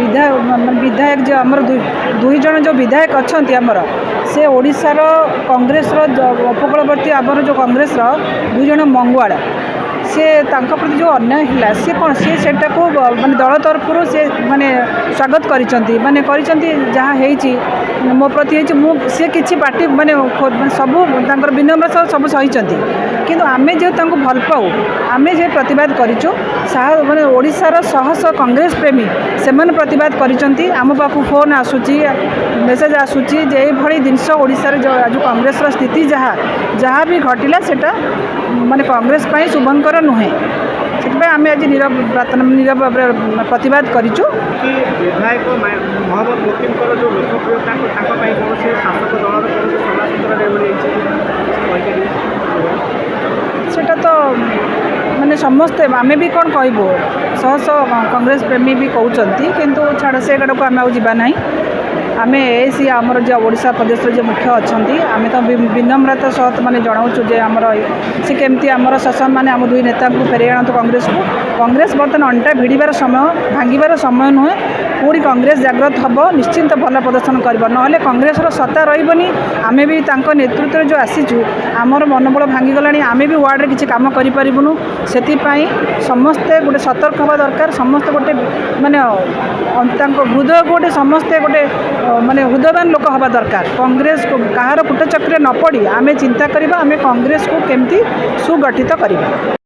विधायक जो आमर दुई जन जो विधायक अच्छा आमर से ओडिशार कांग्रेस उपकूलवर्ती आमर जो कांग्रेस दुई जन मंगुआड़ सी प्रति जो अन्याय है सी कौन सी को माने दल तरफ से माने स्वागत करिसेंती माने करिसेंती जहाँ मो प्रति सी किसी पार्टी माने सबू विनम्र सह सब सही किंतु आमे जो भल पाऊ आमे जे प्रतिवाद करिचु माने ओडिशार शह शह कांग्रेस प्रेमी से प्रतिवाद करिसेंती आम पाखु फोन आसूची मेसेज आसूची जे भली जिनस ओडिशार जो कांग्रेस स्थिति जहाँ भी घटिला सेटा माने कांग्रेस पाई शुभंकर नुहे से आम आज नीरव प्रतिवाद करिचु कि विधायक मोहम्मद मोतिम जो लोकप्रियता कौन शासक सेटा तो माने समस्ते आम भी कौन कहबू शह शह कांग्रेस प्रेमी भी कहते किंतु छाड़ से गड़ को आम आना आम एसी आमर जो ओडिशा प्रदेश जो मुख्य अच्छा आम तो विनम्रता सहित माने जनाऊँ जे आमर सी केमती आमर शासन माने आम दुई नेता को फेरे आनतु कांग्रेस को कांग्रेस बर्तमान अंटा भिड़बार समय भांगार समय नुहे पूरी कांग्रेस जागृत हम निश्चिंत भल प्रदर्शन कर ना कांग्रेस सत्ता रही आम भी नेतृत्व जो आसीचु आमर मनोबल भांगीगला आम भी वार्ड में किसी कम करूँ से समस्ते गोटे सतर्क हवा दरकार समस्ते गोटे माने हृदय गोटे समस्ते गोटे माने हृदयवान लोक हवा दरकार कांग्रेस को कहार कूटचक्र न पड़ी आम चिंता करवा आम कांग्रेस को केमती सुगठित करवा।